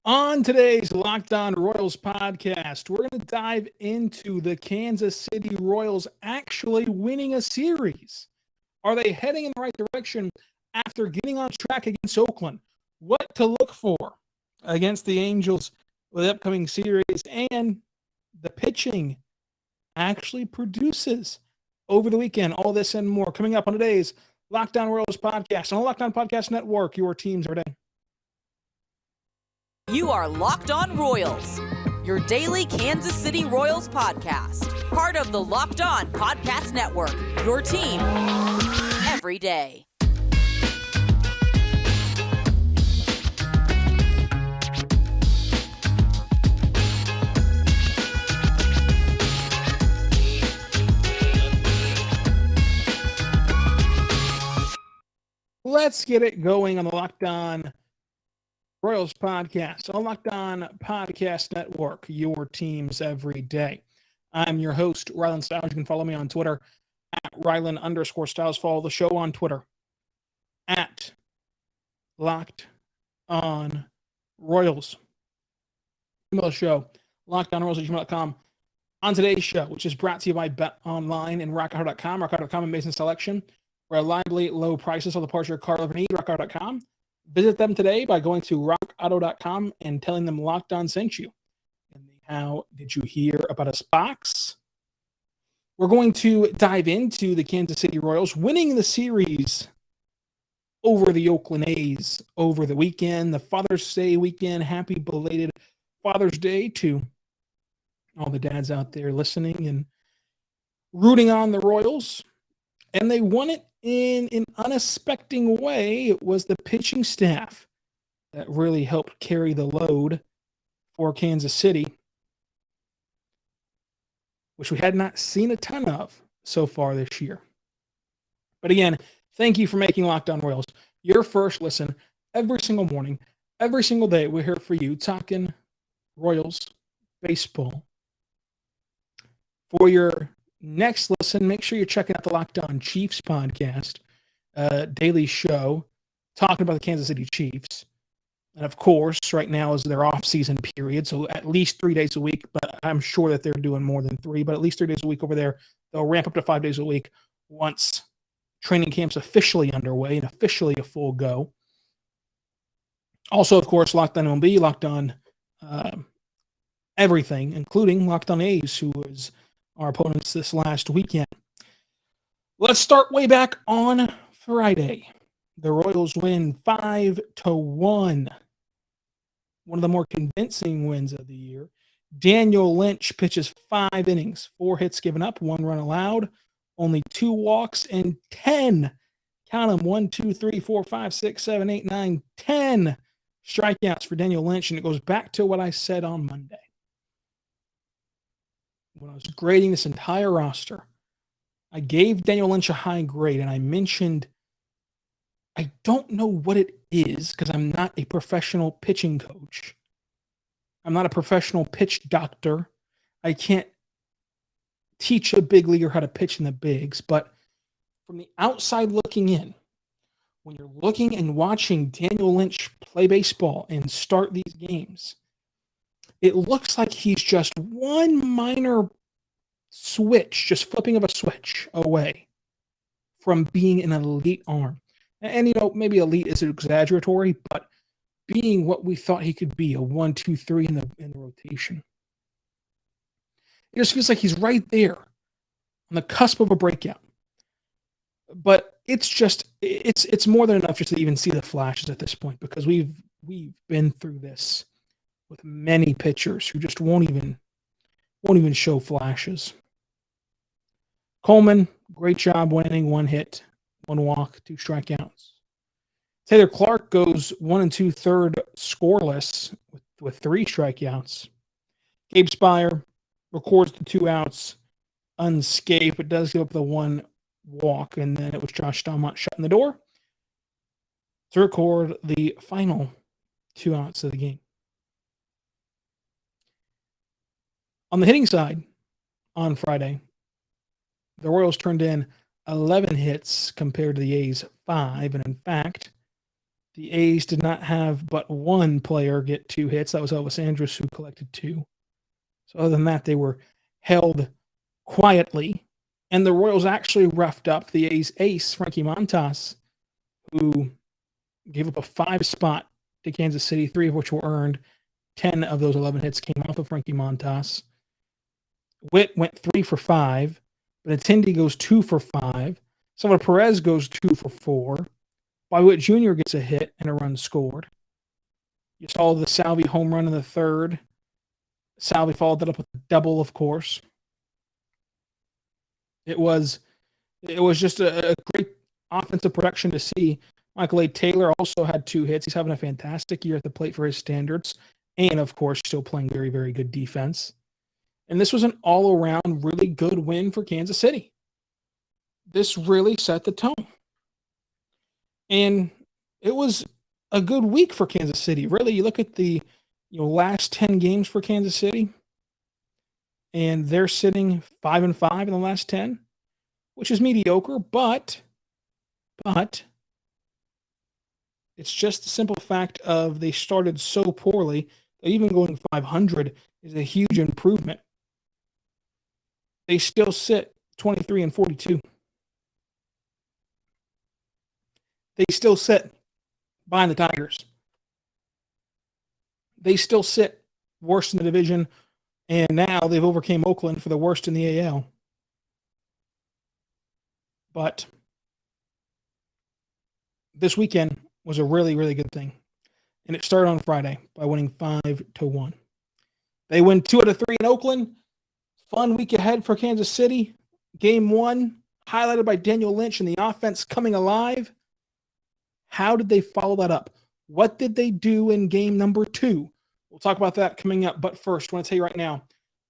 On today's Locked On Royals podcast, we're going to dive into the Kansas City Royals actually winning a series. Are they heading in the right direction after getting on track against Oakland? What to look for against the Angels with the upcoming series, and the pitching actually produces over the weekend. All this and more coming up on today's Locked On Royals podcast on the Locked On Podcast Network, your teams every day. You are Locked On Royals, your daily Kansas City Royals podcast. Part of the Locked On Podcast Network, your team every day. Let's get it going on the Locked On Royals podcast on Locked On Podcast Network, your teams every day. I'm your host, Rylan Stiles. You can follow me on Twitter at Rylan_Stiles. Follow the show on Twitter at Locked On Royals. Email the show, lockedonroyals@gmail.com. On today's show, which is brought to you by BetOnline and RockAuto.com. RockAuto.com, amazing selection. Reliably low prices on the parts of your car ever need. RockAuto.com. Visit them today by going to rockauto.com and telling them Locked On sent you. And how did you hear about us box? We're going to dive into the Kansas City Royals winning the series over the Oakland A's over the weekend, the Father's Day weekend. Happy belated Father's Day to all the dads out there listening and rooting on the Royals. And they won it in an unexpected way. It was the pitching staff that really helped carry the load for Kansas City, which we had not seen a ton of so far this year. But again, thank you for making Locked On Royals your first listen every single morning, every single day. We're here for you talking Royals baseball. For your next listen, make sure you're checking out the Locked On Chiefs podcast, daily show, talking about the Kansas City Chiefs. And of course, right now is their off-season period, so at least 3 days a week, but I'm sure that they're doing more than 3, but at least 3 days a week over there. They'll ramp up to 5 days a week once training camp's officially underway and officially a full go. Also, of course, Locked On MLB, Locked On everything, including Locked On A's, who was our opponents this last weekend. Let's start way back on Friday. The Royals win 5-1. One of the more convincing wins of the year. Daniel Lynch pitches 5 innings, 4 hits given up, 1 run allowed, only 2 walks, and 10, count them, 1, 2, 3, 4, 5, 6, 7, 8, 9, 10 strikeouts for Daniel Lynch. And it goes back to what I said on Monday when I was grading this entire roster. I gave Daniel Lynch a high grade, and I mentioned I don't know what it is because I'm not a professional pitching coach. I'm not a professional pitch doctor. I can't teach a big leaguer how to pitch in the bigs, but from the outside looking in, when you're looking and watching Daniel Lynch play baseball and start these games, it looks like he's just one minor switch, just flipping of a switch away from being an elite arm. And, maybe elite is exaggeratory, but being what we thought he could be, a 1, 2, 3 in the rotation. It just feels like he's right there on the cusp of a breakout. But it's more than enough just to even see the flashes at this point, because we've been through this with many pitchers who just won't even show flashes. Coleman, great job, 1 inning, 1 hit, 1 walk, 2 strikeouts. Taylor Clark goes 1 2/3 scoreless with 3 strikeouts. Gabe Spire records the 2 outs unscathed, but does give up the 1 walk, and then it was Josh Stalmont shutting the door to record the final 2 outs of the game. On the hitting side, on Friday, the Royals turned in 11 hits compared to the A's 5, and in fact, The A's did not have but one player get 2 hits. That was Elvis Andrus, who collected 2. So other than that, they were held quietly. And the Royals actually roughed up the A's ace, Frankie Montas, who gave up a 5 spot to Kansas City, 3 of which were earned. 10 of those 11 hits came off of Frankie Montas. Witt went 3 for 5. Benintendi goes 2 for 5. Salvador Perez goes 2 for 4. Bobby Witt Jr. gets a hit and a run scored. You saw the Salvi home run in the 3rd. Salvi followed that up with a double, of course. It was just a great offensive production to see. Michael A. Taylor also had 2 hits. He's having a fantastic year at the plate for his standards. And, of course, still playing very, very good defense. And this was an all-around really good win for Kansas City. This really set the tone. And it was a good week for Kansas City. Really, you look at the last 10 games for Kansas City, and they're sitting 5-5 in the last 10, which is mediocre, but it's just the simple fact of they started so poorly that even going 500 is a huge improvement. They still sit 23-42. They still sit behind the Tigers. They still sit worst in the division, and now they've overcame Oakland for the worst in the AL. But this weekend was a really, really good thing. And it started on Friday by winning 5-1. They win 2 out of 3 in Oakland. Fun week ahead for Kansas City. Game 1, highlighted by Daniel Lynch and the offense coming alive. How did they follow that up? What did they do in game number 2? We'll talk about that coming up. But first, I want to tell you right now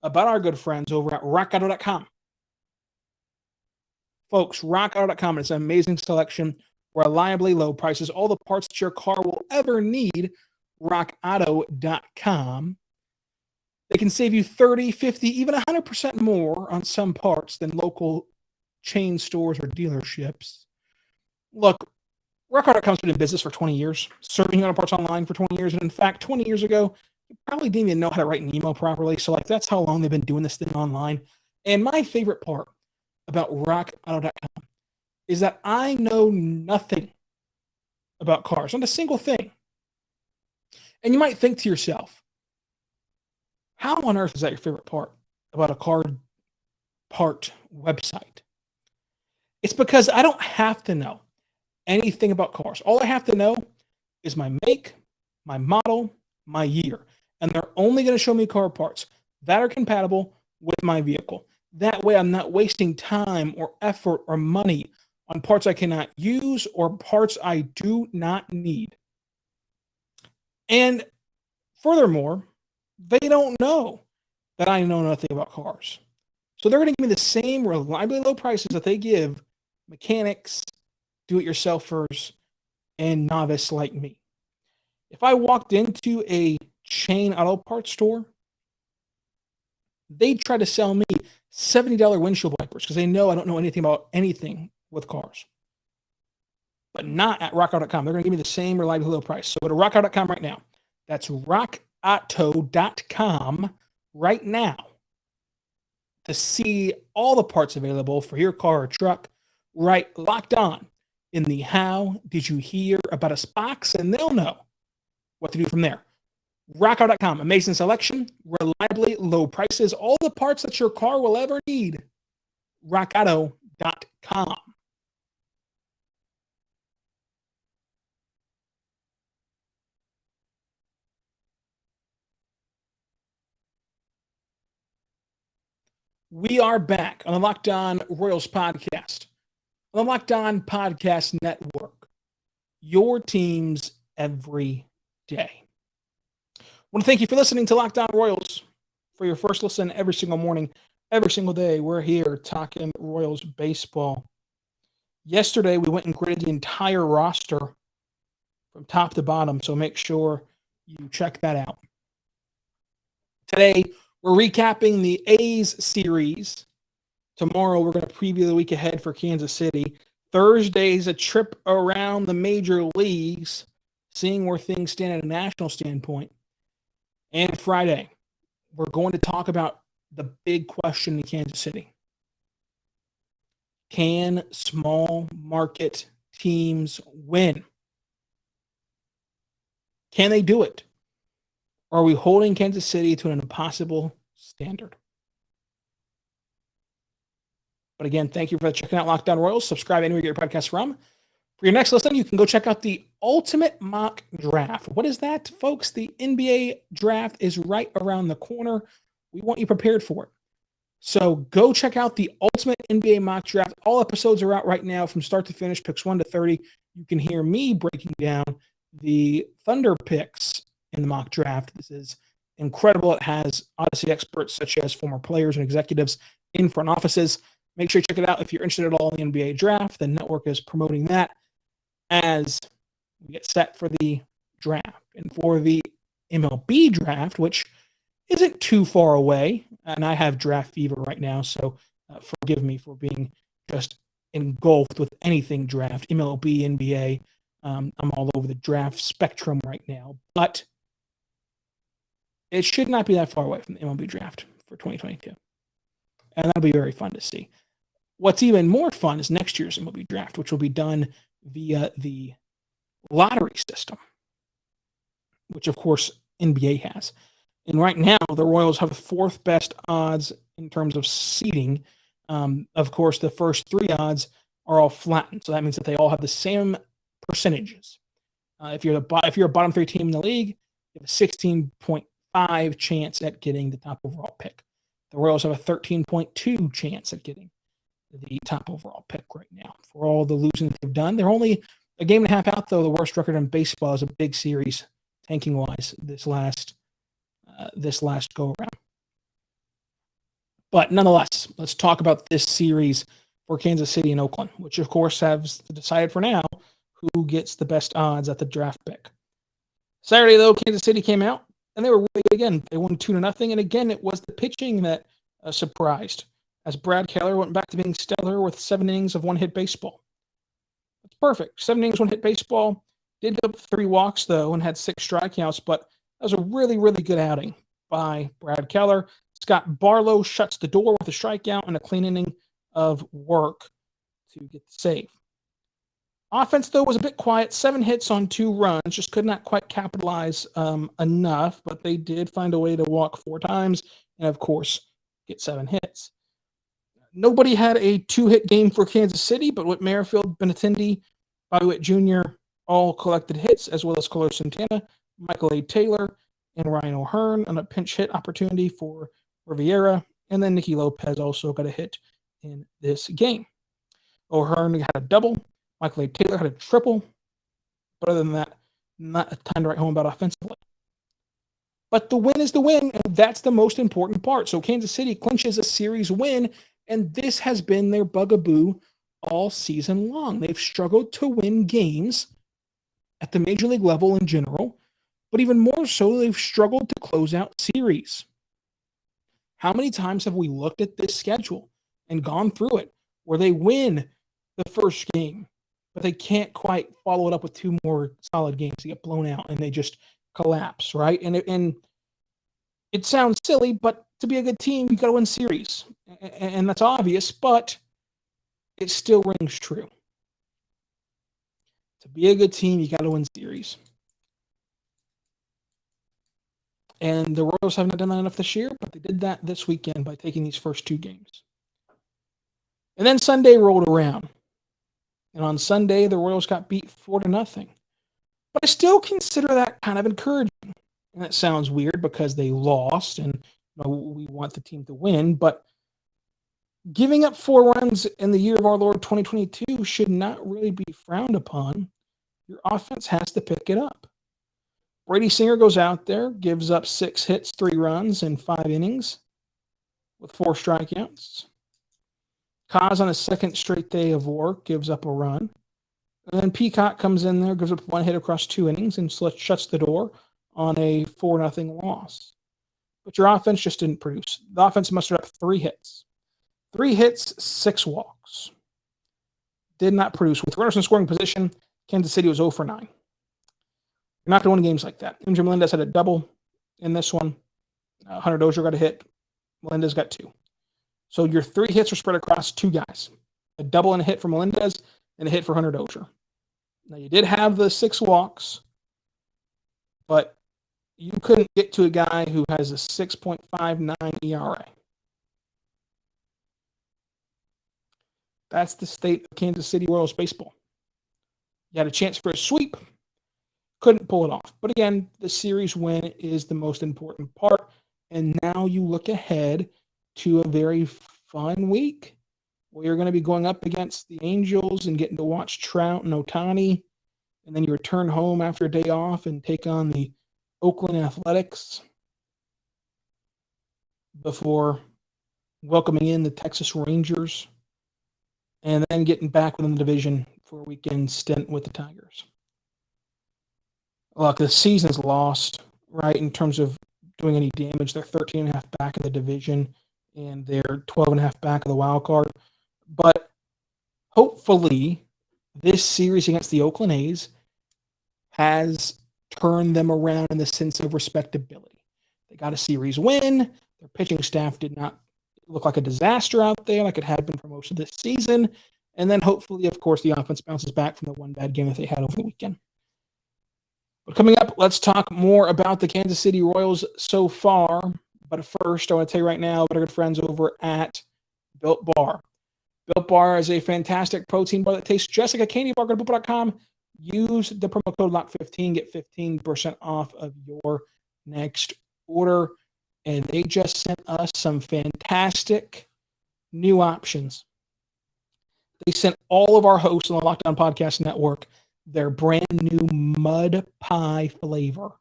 about our good friends over at rockauto.com. Folks, rockauto.com is an amazing selection, reliably low prices, all the parts that your car will ever need. rockauto.com. They can save you 30, 50, even 100% more on some parts than local chain stores or dealerships. Look, rockauto.com's been in business for 20 years, serving auto parts online for 20 years. And in fact, 20 years ago, you probably didn't even know how to write an email properly. So that's how long they've been doing this thing online. And my favorite part about rockauto.com is that I know nothing about cars, not a single thing. And you might think to yourself, how on earth is that your favorite part about a car part website? It's because I don't have to know anything about cars. All I have to know is my make, my model, my year. And they're only going to show me car parts that are compatible with my vehicle. That way I'm not wasting time or effort or money on parts I cannot use or parts I do not need. And furthermore, they don't know that I know nothing about cars. So they're going to give me the same reliably low prices that they give mechanics, do-it-yourselfers, and novice like me. If I walked into a chain auto parts store, they'd try to sell me $70 windshield wipers because they know I don't know anything about anything with cars. But not at rockauto.com. They're going to give me the same reliably low price. So go to rockauto.com right now. That's rockauto.com right now to see all the parts available for your car or truck. Right, locked on in the How Did You Hear About Us box, and they'll know what to do from there. rockauto.com, amazing selection, reliably low prices, all the parts that your car will ever need. rockauto.com. We are back on the Locked On Royals podcast, on the Locked On Podcast Network, your teams every day. I want to thank you for listening to Locked On Royals. For your first listen every single morning, every single day, we're here talking Royals baseball. Yesterday, we went and graded the entire roster from top to bottom, so make sure you check that out. Today, we're recapping the A's series. Tomorrow, we're going to preview the week ahead for Kansas City. Thursday's a trip around the major leagues. seeing where things stand at a national standpoint. And Friday, we're going to talk about the big question in Kansas City. Can small market teams win? Can they do it? Or are we holding Kansas City to an impossible standard? But again, thank you for checking out Locked On Royals. Subscribe anywhere you get your podcast from. For your next listen, you can go check out the Ultimate Mock Draft. What is that, folks? The NBA draft is right around the corner. We want you prepared for it. So go check out the Ultimate NBA Mock Draft. All episodes are out right now from start to finish, picks 1 to 30. You can hear me breaking down the Thunder picks in the mock draft. This is incredible. It has Odyssey experts such as former players and executives in front offices. Make sure you check it out if you're interested at all in the NBA draft. The network is promoting that as we get set for the draft. And for the MLB draft, which isn't too far away, and I have draft fever right now, so forgive me for being just engulfed with anything draft, MLB, NBA. I'm all over the draft spectrum right now, but it should not be that far away from the MLB draft for 2022. And that'll be very fun to see. What's even more fun is next year's MLB draft, which will be done via the lottery system, which of course NBA has. And right now, the Royals have the 4th best odds in terms of seeding. Of course, the first 3 odds are all flattened, so that means that they all have the same percentages. If you're a bottom 3 team in the league, you have a 16.5 chance at getting the top overall pick. The Royals have a 13.2 chance at getting the top overall pick right now. For all the losing that they've done, they're only a game and a half out, though. The worst record in baseball is a big series, tanking-wise, this last go around. But nonetheless, let's talk about this series for Kansas City and Oakland, which of course has decided for now who gets the best odds at the draft pick. Saturday, though, Kansas City came out and they were really good again. They won 2-0, and again, it was the pitching that surprised, as Brad Keller went back to being stellar with 7 innings of one-hit baseball. That's perfect. 7 innings, one-hit baseball. Did give up 3 walks, though, and had 6 strikeouts, but that was a really, really good outing by Brad Keller. Scott Barlow shuts the door with a strikeout and a clean inning of work to get the save. Offense, though, was a bit quiet. 7 hits on 2 runs. Just could not quite capitalize enough, but they did find a way to walk 4 times and, of course, get 7 hits. Nobody had a 2-hit game for Kansas City, but Whit Merrifield, Benintendi, Bobby Witt Jr. all collected hits, as well as Carlos Santana, Michael A. Taylor, and Ryan O'Hearn on a pinch hit opportunity for Riviera, and then Nicky Lopez also got a hit in this game. O'Hearn had a double, Michael A. Taylor had a triple, but other than that, not a ton to write home about offensively. But the win is the win, and that's the most important part. So Kansas City clinches a series win, and this has been their bugaboo all season long. They've struggled to win games at the major league level in general, but even more so, they've struggled to close out series. How many times have we looked at this schedule and gone through it where they win the first game, but they can't quite follow it up with 2 more solid games? They get blown out and they just collapse, right? And it sounds silly, but to be a good team, you got to win series. And that's obvious, but it still rings true. To be a good team, you got to win series. And the Royals haven't done that enough this year, but they did that this weekend by taking these first 2 games. And then Sunday rolled around. And on Sunday, the Royals got beat 4-0. But I still consider that kind of encouraging. And that sounds weird because they lost, and we want the team to win. But giving up 4 runs in the year of our Lord 2022 should not really be frowned upon. Your offense has to pick it up. Brady Singer goes out there, gives up 6 hits, 3 runs in 5 innings with 4 strikeouts. Kaz on a second straight day of work gives up a run. And then Peacock comes in there, gives up 1 hit across 2 innings, and shuts the door on a 4-0 loss. But your offense just didn't produce. The offense mustered up 3 hits. 3 hits, 6 walks. Did not produce. With runners in scoring position, Kansas City was 0 for 9. You're not going to win games like that. Andrew Melendez had a double in this one. Hunter Dozier got a hit. Melendez got 2. So your 3 hits are spread across 2 guys. A double and a hit for Melendez and a hit for Hunter Dozier. Now, you did have the 6 walks, but you couldn't get to a guy who has a 6.59 ERA. That's the state of Kansas City Royals baseball. You had a chance for a sweep, couldn't pull it off. But again, the series win is the most important part. And now you look ahead to a very fun week where you're going to be going up against the Angels and getting to watch Trout and Ohtani. And then you return home after a day off and take on the Oakland Athletics before welcoming in the Texas Rangers and then getting back within the division for a weekend stint with the Tigers. Look, the season's lost, right, in terms of doing any damage. They're 13.5 back of the division, and they're 12.5 back of the wild card. But hopefully this series against the Oakland A's has turned them around in the sense of respectability. They got a series win. Their pitching staff did not look like a disaster out there like it had been for most of this season. And then hopefully, of course, the offense bounces back from the one bad game that they had over the weekend. But coming up, let's talk more about the Kansas City Royals so far. But first, I want to tell you right now about our good friends over at Built Bar. Built Bar is a fantastic protein bar that tastes just like a candy bar. Go to Built.com. Use the promo code LOCK15. Get 15% off of your next order. And they just sent us some fantastic new options. They sent all of our hosts on the Lockdown Podcast Network their brand new mud pie flavor.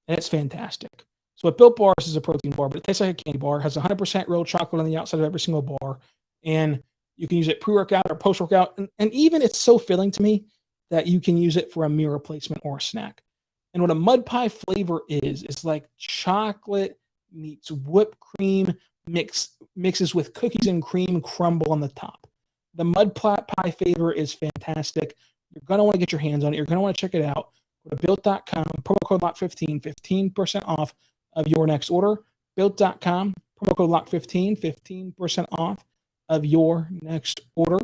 And it's fantastic. So what Built Bars is a protein bar, but it tastes like a candy bar. It has 100% real chocolate on the outside of every single bar. And you can use it pre-workout or post-workout. And even it's so filling to me that you can use it for a meal replacement or a snack. And what a mud pie flavor is like chocolate meets whipped cream mixes with cookies and cream crumble on the top. The mud pie flavor is fantastic. You're going to want to get your hands on it. You're going to want to check it out. Go to Built.com, promo code LOCK15, 15% off of your next order. Built.com, promo code LOCK15, 15% off of your next order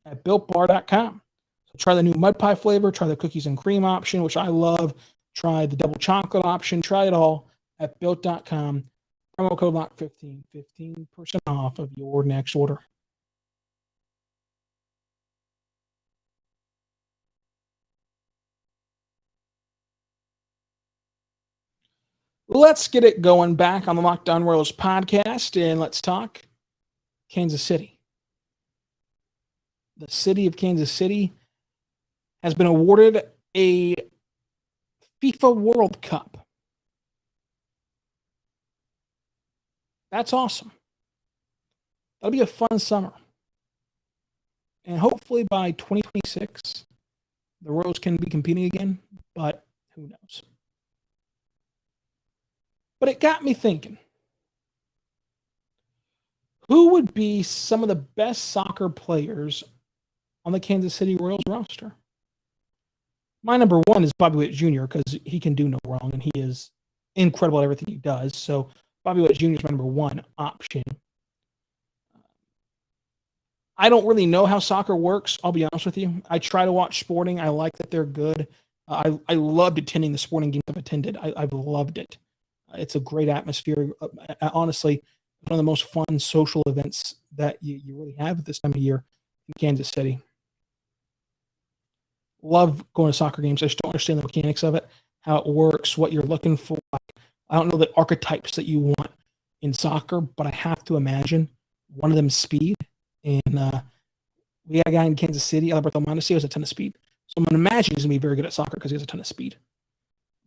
at BuiltBar.com. So try the new mud pie flavor. Try the cookies and cream option, which I love. Try the double chocolate option. Try it all at Built.com. Promo code LOCK15, 15% off of your next order. Let's get it going back on the Lockdown Royals podcast, and let's talk Kansas City. The city of Kansas City has been awarded a FIFA World Cup. That's awesome. That'll be a fun summer. And hopefully by 2026, the Royals can be competing again, but who knows? But it got me thinking, who would be some of the best soccer players on the Kansas City Royals roster? My number one is Bobby Witt Jr. because he can do no wrong, and he is incredible at everything he does. So Bobby Witt Jr. is my number one option. I don't really know how soccer works, I'll be honest with you. I try to watch sporting. I like that they're good. I loved attending the sporting games I've attended. I've loved it. It's a great atmosphere. Honestly, one of the most fun social events that you really have at this time of year in Kansas City. Love going to soccer games. I just don't understand the mechanics of it, how it works, what you're looking for. I don't know the archetypes that you want in soccer, but I have to imagine one of them is speed. And we got a guy in Kansas City, Alberto Mondesi, has a ton of speed. So I'm going to imagine he's going to be very good at soccer because he has a ton of speed.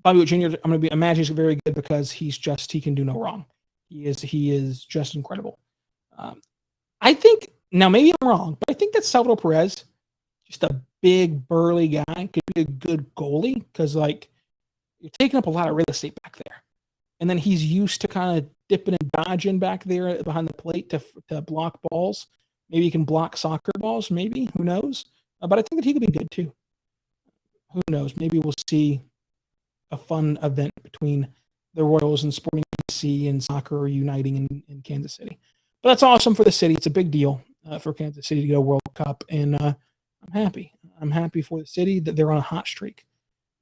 Bobby Witt Jr., I'm going to imagine he's very good because he can do no wrong. He is just incredible. I think, now maybe I'm wrong, but I think that Salvador Perez, just a big, burly guy, could be a good goalie because, like, you're taking up a lot of real estate back there. And then he's used to kind of dipping and dodging back there behind the plate to block balls. Maybe he can block soccer balls, maybe. Who knows? But I think that he could be good, too. Who knows? Maybe we'll see a fun event between the Royals and Sporting KC and soccer uniting in Kansas City. But that's awesome for the city. It's a big deal for Kansas City to go World Cup, and I'm happy. I'm happy for the city that they're on a hot streak.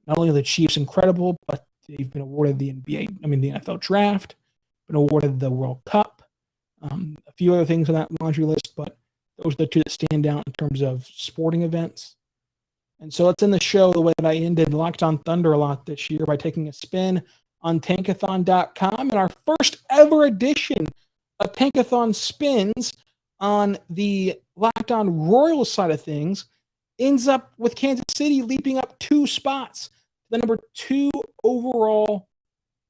Not only are the Chiefs incredible, but they've been awarded the the NFL draft, been awarded the World Cup, a few other things on that laundry list, but those are the two that stand out in terms of sporting events. And so let's end the show the way that I ended Locked on Thunder a lot this year by taking a spin on Tankathon.com. And our first ever edition of Tankathon spins on the Locked on Royals side of things ends up with Kansas City leaping up 2 spots. The number 2 overall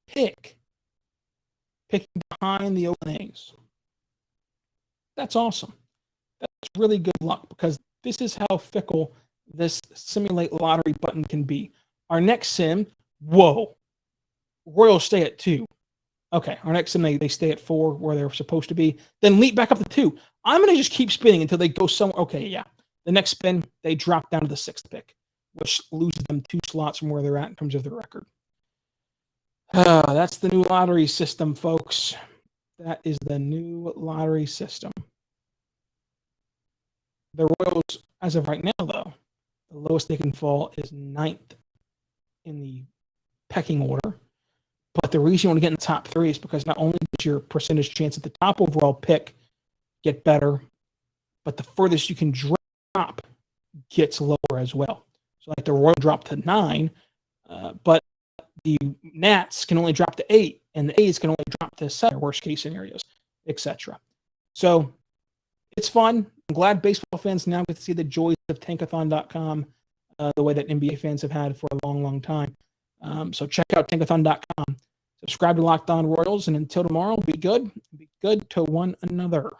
pick, picking behind the Oakland A's. That's awesome. That's really good luck because this is how fickle this simulate lottery button can be. Our next sim, whoa, Royals stay at 2. Okay, our next sim, they stay at 4 where they're supposed to be, then leap back up to 2. I'm going to just keep spinning until they go somewhere. Okay, yeah. The next spin, they drop down to the 6th pick, which loses them 2 slots from where they're at in terms of their record. That's the new lottery system, folks. That is the new lottery system. The Royals, as of right now, though, the lowest they can fall is 9th in the pecking order. But the reason you want to get in the top 3 is because not only does your percentage chance at the top overall pick get better, but the furthest you can drop gets lower as well. So like the Royals drop to 9, but the Nats can only drop to 8, and the A's can only drop to 7, worst case scenarios, etc. So it's fun. I'm glad baseball fans now get to see the joys of Tankathon.com the way that NBA fans have had for a long, long time. So check out Tankathon.com. Subscribe to Locked On Royals, and until tomorrow, be good to one another.